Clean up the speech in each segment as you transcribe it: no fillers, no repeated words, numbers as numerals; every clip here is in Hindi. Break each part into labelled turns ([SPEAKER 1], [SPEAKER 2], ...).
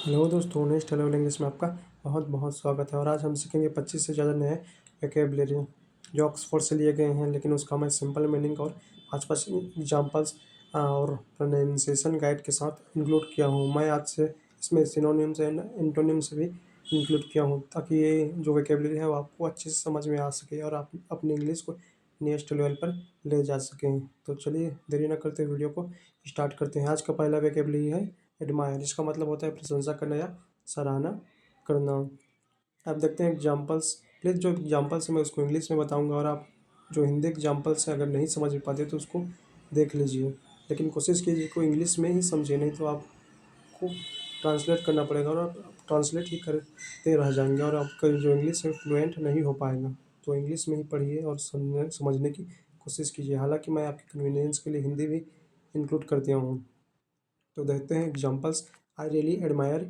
[SPEAKER 1] हेलो दोस्तों, नेक्स्ट लेवल इंग्लिश में आपका बहुत बहुत स्वागत है। और आज हम सीखेंगे 25 से ज़्यादा नए वोकैबुलरी जो ऑक्सफोर्ड से लिए गए हैं, लेकिन उसका मैं सिंपल मीनिंग और 5-5 एग्जांपल्स और प्रोनाउंसिएशन गाइड के साथ इंक्लूड किया हूँ। मैं आज से इसमें सिनोनिम्स एंड एंटोनिम्स भी इंक्लूड किया हूँ, ताकि ये जो वोकैबुलरी है वो आपको अच्छे से समझ में आ सके और आप अपनी इंग्लिश को नेक्स्ट लेवल पर ले जा सकें। तो चलिए देरी न करते वीडियो को स्टार्ट करते हैं। आज का पहला वोकैबुलरी है एडमायर। इसका मतलब होता है प्रशंसा करना या सराहना करना। अब देखते हैं एग्जांपल्स। प्लीज़ जो एग्जांपल्स है मैं उसको इंग्लिश में बताऊंगा, और आप जो हिंदी एग्जांपल्स है अगर नहीं समझ पाते तो उसको देख लीजिए, लेकिन कोशिश कीजिए को इंग्लिश में ही समझे, नहीं तो आपको ट्रांसलेट करना पड़ेगा और आप ट्रांसलेट ही करते रह जाएंगे और आपका जो इंग्लिश है फ्लुएंट नहीं हो पाएगा। तो इंग्लिश में ही पढ़िए और समझने की कोशिश कीजिए। हालांकि मैं आपके कन्वीनियंस के लिए हिंदी भी इंक्लूड कर दिया हूँ। तो देखते हैं examples. I really admire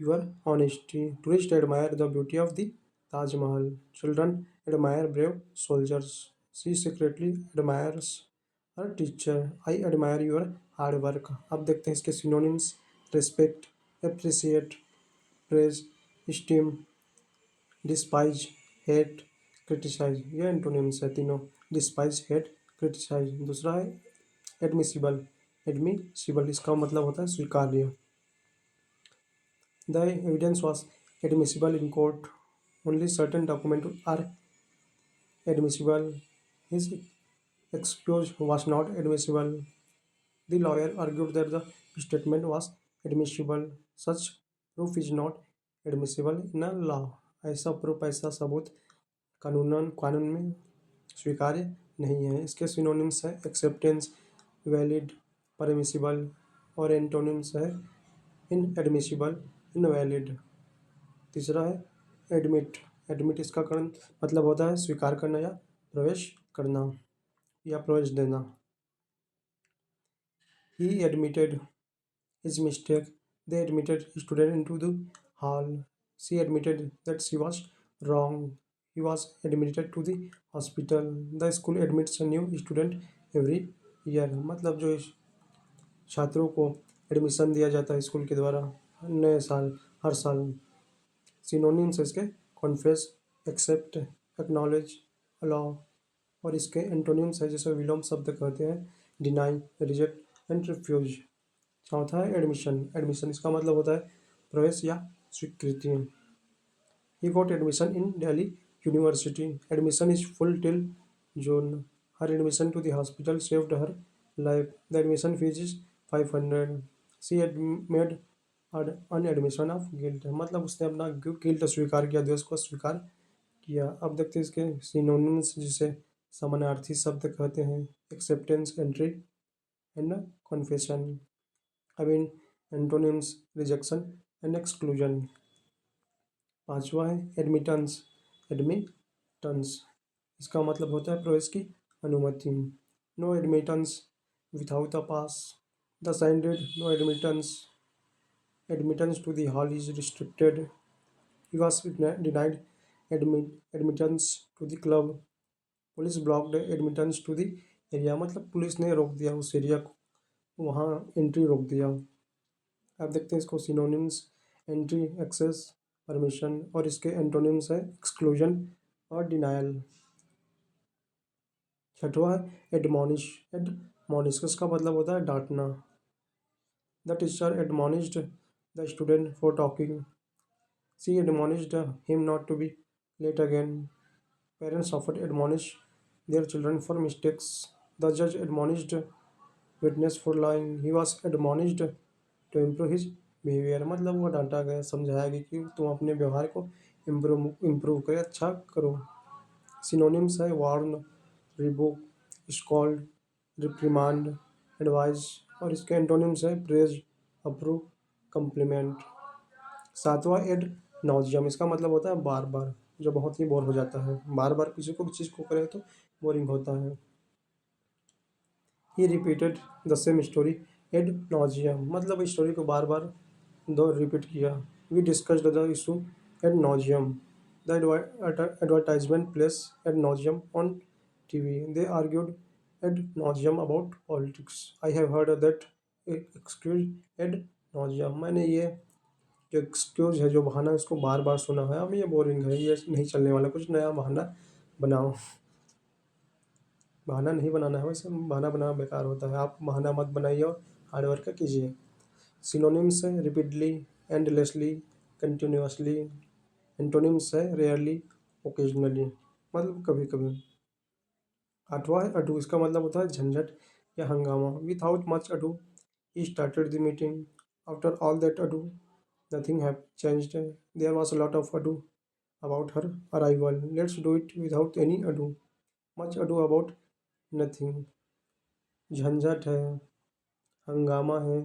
[SPEAKER 1] your honesty. Tourist admire the beauty of the Taj Mahal. Children admire brave soldiers. She secretly admires her teacher. I admire your hard work. अब देखते हैं इसके synonyms. Respect, appreciate, praise, esteem, despise, hate, criticise. ये एंटोनिम्स है तीनों। Despise, hate, criticise. दूसरा है एडमिसिबल। एडमिसिबल इसका मतलब होता है स्वीकार्य। The evidence was admissible in court. Only certain documents are admissible. His excuse was not admissible. The lawyer argued that the statement was admissible. Such proof is not admissible in a law. ऐसा प्रूफ, ऐसा सबूत कानून में स्वीकार्य नहीं है। इसके सिनोनिम्स है एक्सेप्टेंस, वैलिड, परमिसिबल, और एंटोनिम्स है इनएडमिसिबल, इनवैलिड। तीसरा है एडमिट। एडमिट इसका कारण मतलब होता है स्वीकार करना या प्रवेश करना या प्रवेश देना। ही admitted his mistake. They admitted student into the hall. She admitted that she was wrong. He was admitted to the hospital. The school admits a new student every year. मतलब जो छात्रों को एडमिशन दिया जाता है स्कूल के द्वारा नए साल हर साल। सिनोनिम्स इसके कॉन्फेस, एक्सेप्ट, एक्नॉलेज, अलाउ, और इसके एंटोनिम्स है जैसे विलोम शब्द कहते हैं डिनाई, रिजेक्ट एंड रिफ्यूज। चौथा है एडमिशन। एडमिशन इसका मतलब होता है प्रवेश या स्वीकृति। He got admission in Delhi university. Admission is full till June. Her admission to the hospital saved her life. The admission fees is 500। She made an admission of guilt. मतलब उसने अपना गिल्ट स्वीकार किया, दोष को स्वीकार किया। अब देखते हैं इसके सिनोनिम्स जिसे समानार्थी शब्द कहते हैं। Acceptance, entry and confession. अब इन एंटोनिम्स रिजेक्शन एंड एक्सक्लूजन। पांचवा है एडमिटेंस। एडमिटेंस इसका मतलब होता है प्रवेश की अनुमति। No admittance without a pass. The sign read no admittance. Admittance to the hall is restricted. He was denied admittance to the club. Police blocked admittance to the area. मतलब पुलिस ने रोक दिया उस एरिया को, वहाँ एंट्री रोक दिया। अब देखते हैं इसको सिनोनिम्स। एंट्री, एक्सेस, परमिशन, और इसके एंटोनिम्स है एक्सक्लूजन और डिनायल। छठवा है एडमोनिश। एडमोनिश इसका मतलब होता है डांटना। The teacher admonished the student for talking. She admonished him not to be late again. Parents often admonish their children for mistakes. The जज admonished witness for lying. He was admonished to improve his behaviour. मतलब वो डांटा गया, समझाया गया कि तुम अपने व्यवहार को इम्प्रूव करे, अच्छा करो। सिनोनिम्स है वार्न, रिबुक, स्कॉल्ड, रिप्रिमांड, एडवाइस, और इसके एंटोनिम्स है प्रेज, अप्रूव, कम्प्लीमेंट। सातवां एड नॉजियम। इसका मतलब होता है बार बार, जो बहुत ही बोर हो जाता है। बार बार किसी को भी चीज़ को करे तो बोरिंग होता है। He repeated the same story ad nauseam. मतलब स्टोरी को बार बार दो रिपीट किया। We discussed the issue ad nauseam. The advertisement plays ad nauseam on TV. They argued ad nauseam about politics. I have heard that excuse ad nauseam. मैंने ये जो एक्सक्यूज़ है, जो बहाना है, उसको बार-बार सुना है, अब ये बोरिंग है, ये नहीं चलने वाला, कुछ नया बहाना बनाओ। बहाना नहीं बनाना है, वैसे बहाना बनाना बेकार होता है, आप बहाना मत बनाइए और हार्ड वर्क कीजिए। सिनोनिम्स है रिपीटडली, एंडलेसली, कंटिन्यूअसली। एंटोनिम्स है रेयरली, ओकेजनली, मतलब कभी-कभी। आठवां है अडू, इसका मतलब होता है झंझट या हंगामा। Without much ado he started the meeting, after all that ado nothing have changed. There was a lot of ado about her arrival. Let's do it without any ado. Much ado about nothing. झंझट है, हंगामा है,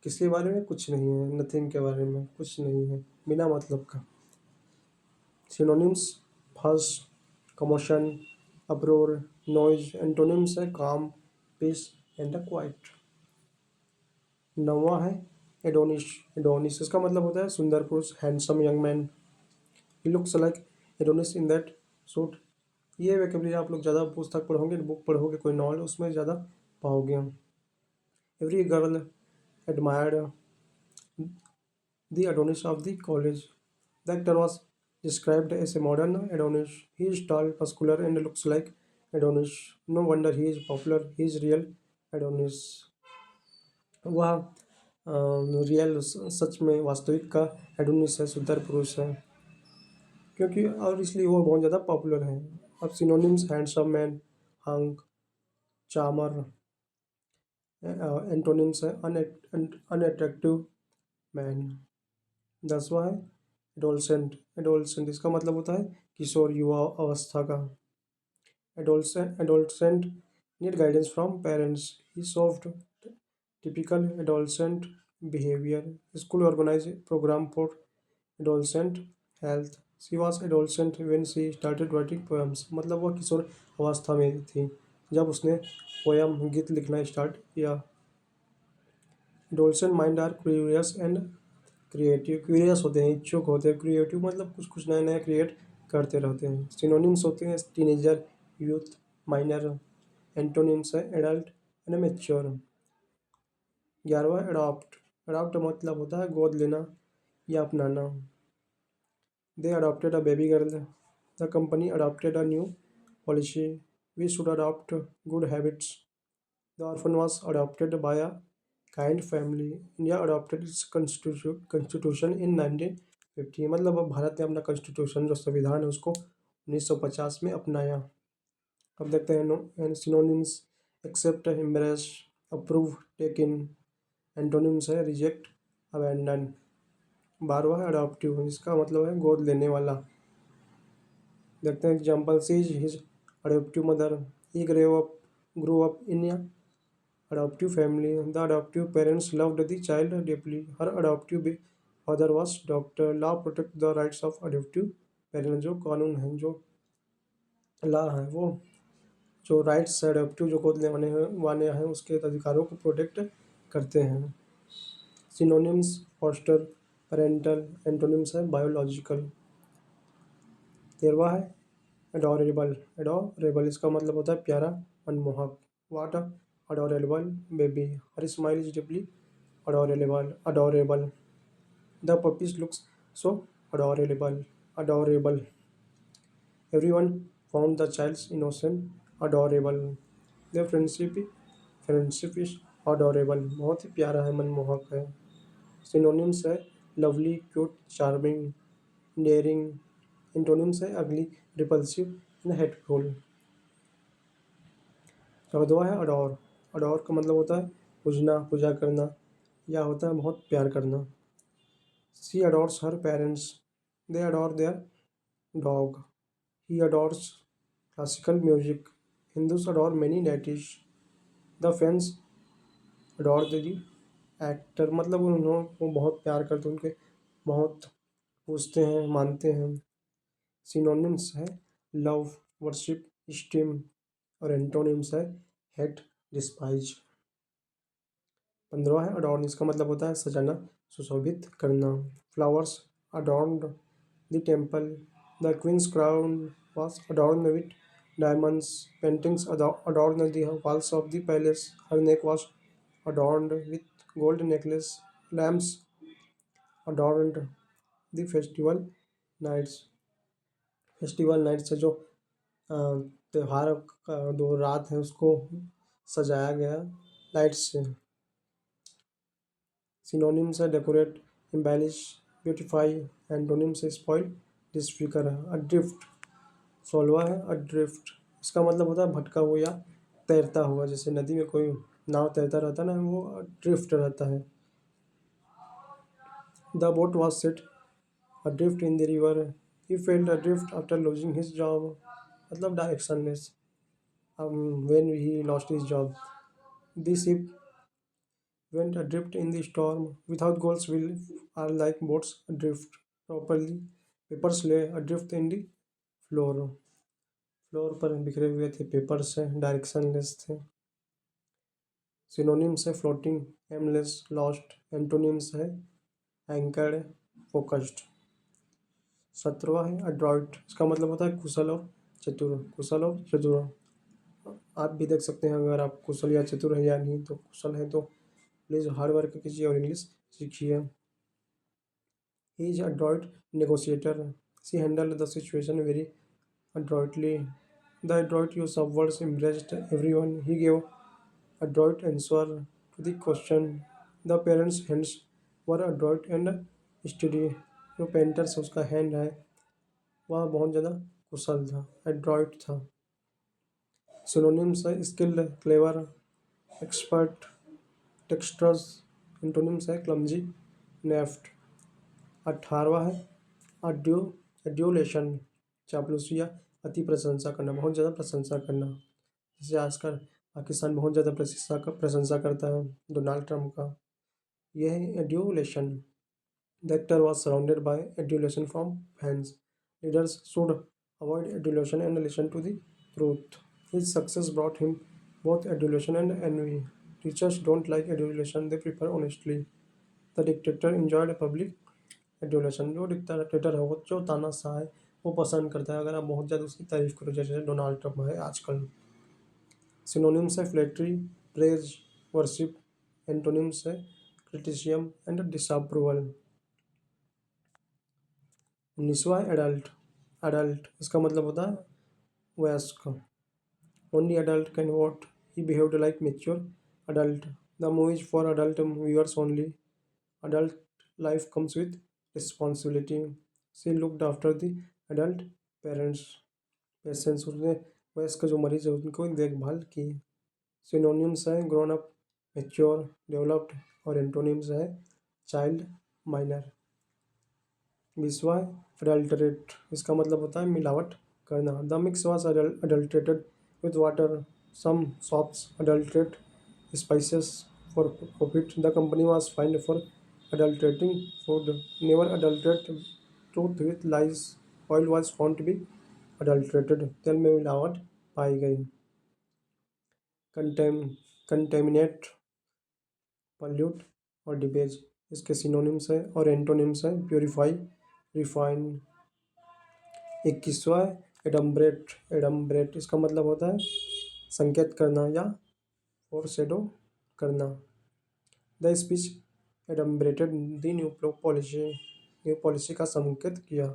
[SPEAKER 1] किसके बारे में? कुछ नहीं है। नथिंग के बारे में कुछ नहीं है, बिना मतलब का। सिनोनिम्स फस, कमोशन, अप्रोर, नॉइज। एंटोनिम्स है काम, पीस एंड क्वाइट। नौवां है एडोनिश। एडोनिस इसका मतलब होता है सुंदर पुरुष, handsome young man. He looks like Adonis in that suit. ये वैकेबलरी आप लोग ज़्यादा पुस्तक पढ़ोगे, बुक पढ़ोगे, कोई नॉवल, उसमें ज़्यादा पाओगे। Every girl admired the Adonis of the college. The actor was described as a modern Adonis. He is tall, muscular, and looks like Adonis. No wonder he is popular. He is real Adonis. वह रियल, सच में वास्तविक का एडोनिस है, सुंदर पुरुष है, क्योंकि और इसलिए वो बहुत ज़्यादा पॉपुलर है। अब synonyms handsome man, hunk, charmer. Antonyms है अनअट्रैक्टिव मैन। 10वां है एडोलसेंट। एडोलसेंट इसका मतलब होता है किशोर, युवा अवस्था का। Adolescent need guidance from parents. He soft typical adolescent behavior. School organized program for adolescent health. She was adolescent when she started writing poems. मतलब वह किशोर अवस्था में थी जब उसने पोयम, गीत लिखना स्टार्ट किया। Adolescent minds are curious and creative. Curious होते हैं, इच्छुक होते हैं। क्रिएटिव मतलब कुछ कुछ नया नया क्रिएट करते रहते हैं। सिनोनिम्स होते हैं टीनेजर, यूथ, माइनर। एंटोनिम्स है एडल्ट एंड मेच्योर। 11वां अडॉप्ट। अडॉप्ट मतलब होता है गोद लेना या अपनाना। They adopted a baby girl. The company adopted a new policy. We should adopt good habits. The orphan was adopted by a kind family. India adopted its constitution in 1950। मतलब अब भारत ने अपना कॉन्स्टिट्यूशन, जो संविधान है, उसको 1950 में अपनाया। अब देखते हैं synonyms. Accept, embrace, approve, take in. Antonyms है रिजेक्ट, अबैंडन। 12वां है अडॉप्टिव, इसका मतलब है गोद लेने वाला। देखते हैं example. She is his adoptive mother. He grow up in adoptive family. The adoptive parents loved the child deeply. Her adoptive father was doctor. Law protect the rights of adoptive parents. जो कानून है, जो लॉ है, वो जो राइट्स है अडॉप्टिव जो गोद लेने वाले हैं उसके अधिकारों को प्रोटेक्ट करते हैं। Synonyms foster, parental. एंटोनिम्स है बायोलॉजिकल। 13वां है अडोरेबल। अडोरेबल इसका मतलब होता है प्यारा, मनमोहक। What adorable baby. Her smile is deeply adorable. Adorable. The puppies looks so adorable. Adorable. Everyone found the child's innocent adorable. The friendship is adorable. बहुत ही प्यारा है, मनमोहक है। सिनोनिम्स है lovely, cute, charming, daring. Antonyms है अगली, रिपल्सिव एंड हेटफुल। 14वां है अडोर। अडोर का मतलब होता है पूजना, पूजा करना, या होता है बहुत प्यार करना। She adores her parents. They adore their dog. He adores classical music. Hindus adore many deities. The fans adore the actor. मतलब उन्होंने वो बहुत प्यार करते, उनके बहुत पूजते हैं, मानते हैं। सिनोनिम्स है लव, वर्शिप, स्टीम। और एंटोनिम्स है हेट, डिस्पाइज। 15वां है अडॉर्न। इसका मतलब होता है सजाना, सुशोभित करना। Flowers adorned the temple. The queen's crown was adorned with diamonds. Paintings adorned the walls of the palace. Her neck was adorned with gold necklace. Lamps adorned the festival nights है जो अ, त्योहार का जो रात है उसको सजाया गया लाइट्स से। सिनोनिम्स है डेकोरेट, एम्बेलिश, ब्यूटीफाई। एंटोनिम्स है स्पॉइल, डिसफिगर। अड्रिफ्ट, सोलवा है अड्रिफ्ट, इसका मतलब होता है भटका हुआ या तैरता हुआ। जैसे नदी में कोई नाव तैरता रहता है ना, वो अड्रिफ्ट रहता है। The boat was set adrift in the river, he felt adrift after losing his job, मतलब directionless when he lost his job. The ship went adrift in the storm. Without goals, will are like boats adrift properly. Papers lay adrift in the floor, floor पर बिखरे हुए थे। पेपर्स है डायरेक्शनलेस थे। सिनोनिम्स है फ्लोटिंग, एमलेस, लॉस्ट। एंटोनिम्स है एंकर्ड, फोकस्ड। 17वां है अड्रॉइट, इसका मतलब होता है कुशल और चतुर, कुशल और चतुर। आप भी देख सकते हैं अगर आप कुशल या चतुर हैं या नहीं। तो कुशल है तो प्लीज़ हार्ड वर्क कीजिए और इंग्लिश सीखिए। He is adroit negotiator, she handle the situation very adroitly. The adroit use of words impressed everyone. He gave adroit answer to the question. The parents' hands were adroit and steady. जो पेंटर से उसका हैंड है वह बहुत ज़्यादा कुशल था, एड्रॉइट था। सिनोनिम्स है स्किल्ड, क्लेवर, एक्सपर्ट, टेक्स्ट्रस। एंटोनिम्स है क्लमजी, नेफ्ट। 18वां है अड्यू एड्यूलेशन, चापलूसी या अति प्रशंसा करना, बहुत ज़्यादा प्रशंसा करना। जैसे आजकल पाकिस्तान बहुत ज़्यादा प्रशंसा करता है डोनाल्ड ट्रंप का। यह है adulation. The actor was surrounded by adulation from fans. Leaders should avoid adulation and listen to the truth. His success brought him both adulation and envy. Teachers don't like adulation, they prefer honestly. The dictator enjoyed public adulation, जो डिक्टेटर है वो जो तानाशाह है वो पसंद करता है अगर आप बहुत ज़्यादा उसकी तारीफ करो, जैसे डोनाल्ड ट्रंप है आजकल। सिनोनिम्स है फ्लैटरी, प्रेज, वर्शिप। एंटोनिम्स है क्रिटिसिज्म एंड डिसअप्रूवल। 19वां एडल्ट, एडल्ट इसका मतलब होता है वयस्क। Only adult can vote, he behaved like mature adult. The movie is for adult viewers only. Adult life comes with responsibility. She looked after the adult parents. Patience, उसने वयस्क जो मरीज है उनको देखभाल की। सिनोनिम्स है ग्रोन अप, मेच्योर, डेवलप्ड। और एंटोनिम्स है चाइल्ड, माइनर। 20वां अडल्टरेट, इसका मतलब होता है मिलावट करना। The mix was adulterated with water. Some shops adulterate spices for profit. The company was fined for adulterating food. Never adulterate truth with lies. Oil was found to be adulterated. तेल में मिलावट पाई गई। कंटेम कंटेमिनेट, पल्यूट और डिबेज इसके सिनोनिम्स है और एंटोनिम्स है प्योरीफाई, रिफाइन। 21वां एडम्ब्रेट, एडम्ब्रेट इसका मतलब होता है संकेत करना या फोरशेडो करना। The speech adumbrated the new policy का संकेत किया।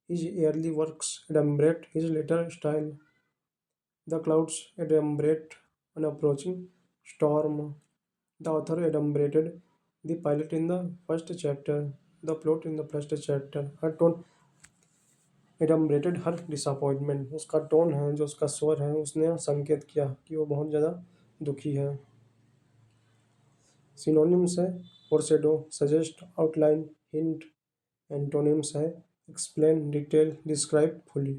[SPEAKER 1] His early works adumbrate his later style. The clouds adumbrate an approaching storm. The author adumbrated the pilot in the first chapter, the plot in the first chapter. Her tone adumbrated her disappointment, उसका टोन है जो उसका स्वर है उसने संकेत किया कि वो बहुत ज़्यादा दुखी है। सिनोनिम्स है foreshadow, suggest, outline, hint. Antonyms है एक्सप्लेन, डिटेल, डिस्क्राइब फुली।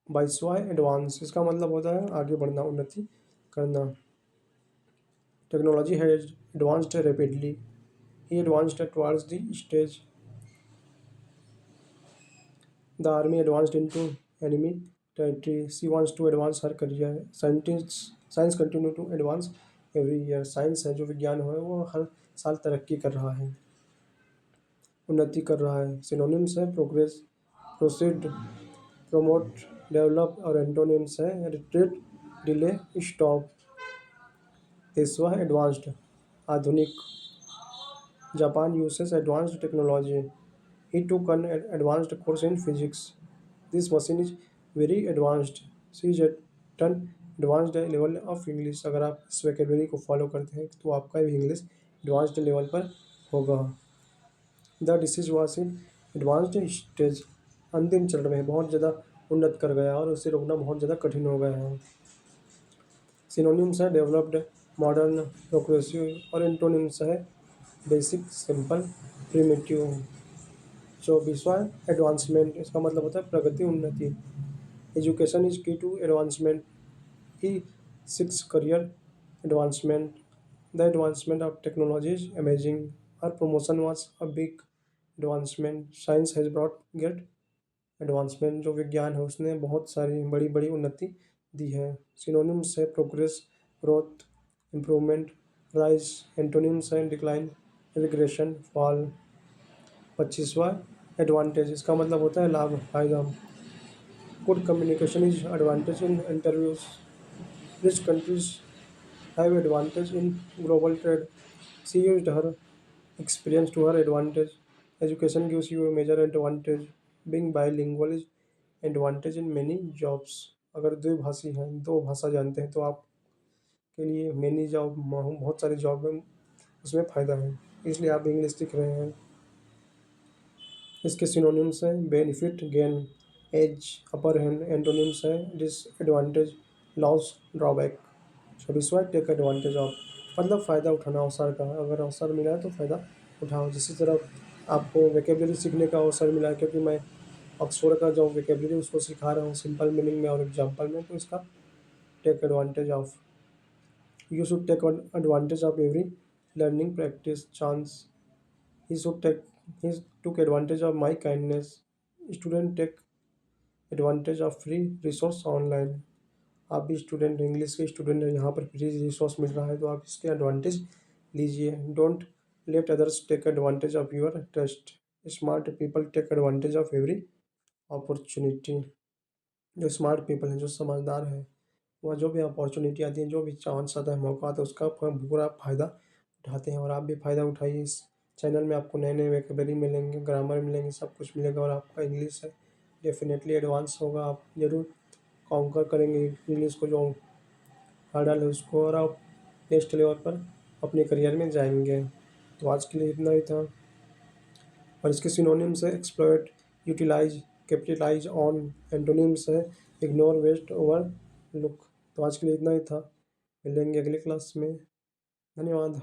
[SPEAKER 1] 22वां एडवांस, इसका मतलब होता है आगे बढ़ना, उन्नति करना। Technology has advanced rapidly, he advanced towards the stage. The army advanced into enemy territory, she wants to advance her career. Science continue to advance every year, science है जो विज्ञान है वो हर साल तरक्की कर रहा है, उन्नति कर रहा है। सिनोनिम्स है प्रोग्रेस, प्रोसीड, प्रमोट, डेवलप। और एंटोनिम्स है रिट्रीट, डिले, स्टॉप। 23वां एडवांस्ड, आधुनिक। Japan uses advanced technology. He took an advanced course in physics. This machine is very advanced. She is at an advanced level of English. अगर आप इस वोकैबुलरी को फॉलो करते हैं तो आपका भी इंग्लिश एडवांस्ड लेवल पर होगा। The disease was in advanced stage. अंतिम चरण में बहुत ज़्यादा उन्नत कर गया और उसे रोकना बहुत ज़्यादा कठिन हो गया है। सिनोनिम्स है डेवलप्ड, मॉडर्न, प्रोग्रेसिव और एंटोनिम्स है बेसिक, सिंपल, प्रिमिटिव। 24वां एडवांसमेंट, इसका मतलब होता है प्रगति, उन्नति। Education is key to advancement. He seeks career advancement. The advancement of technology is amazing. Her promotion was a big advancement. Science has brought great advancement, जो विज्ञान है उसने बहुत सारी बड़ी बड़ी उन्नति दी है। सिनोनिम्स है progress, growth, improvement, rise. Antonyms है डिक्लाइन, रिग्रेशन, फॉल। 25वां एडवांटेज, इसका मतलब होता है लाभ, फायदा। Good communication is advantage in interviews. Rich countries have advantage in global trade. She used her experience to her advantage. Education gives you a major advantage. Being bilingual is advantage in many jobs. अगर द्विभाषी हैं, दो भाषा जानते हैं तो आपके लिए मैनी जॉब, बहुत सारी जॉब में उसमें फ़ायदा है, इसलिए आप इंग्लिश सीख रहे हैं। इसके सिनोनिम्स हैं benefit, gain, edge, upper hand. Antonyms है डिसएडवांटेज, लॉस, ड्रॉबैक। 26वां टेक एडवांटेज ऑफ, मतलब फ़ायदा उठाना अवसर का। अगर अवसर मिला है तो फ़ायदा उठाओ। जिसी तरह आपको वोकैबुलरी सीखने का अवसर मिला है, क्योंकि मैं ऑक्सफोर्ड का जो वोकैबुलरी उसको सिखा रहा हूँ सिंपल मीनिंग में और एग्जाम्पल में, तो इसका take advantage of. You should take advantage of every learning practice chance. He should take he took advantage of my kindness. Student take advantage of free resource online. आप भी स्टूडेंट, इंग्लिश के स्टूडेंट हैं, यहाँ पर फ्री रिसोर्स मिल रहा है तो आप इसके एडवांटेज लीजिए। Don't let others take advantage of your trust. Smart people take advantage of every opportunity. जो स्मार्ट पीपल हैं, जो समझदार हैं, वह जो भी अपॉर्चुनिटी आती है, जो भी चांस आता है, मौका आता है, उसका पूरा फ़ायदा उठाते हैं। और आप भी फ़ायदा उठाइए। इस चैनल में आपको नए नए वोकैबुलरी मिलेंगे, ग्रामर मिलेंगे, सब कुछ मिलेगा और आपका इंग्लिश है डेफिनेटली एडवांस होगा। आप ज़रूर कॉन्कर करेंगे इंग्लिश को, जो हर्डल है उसको, और आप नेक्स्ट लेवल पर अपने करियर में जाएंगे। तो आज के लिए इतना ही था। और इसके सिनोनिम्स है exploit, utilise, capitalise on. Antonyms है इग्नोर, वेस्ट, ओवर लुक। तो आज के लिए इतना ही था। मिलेंगे अगले क्लास में। धन्यवाद।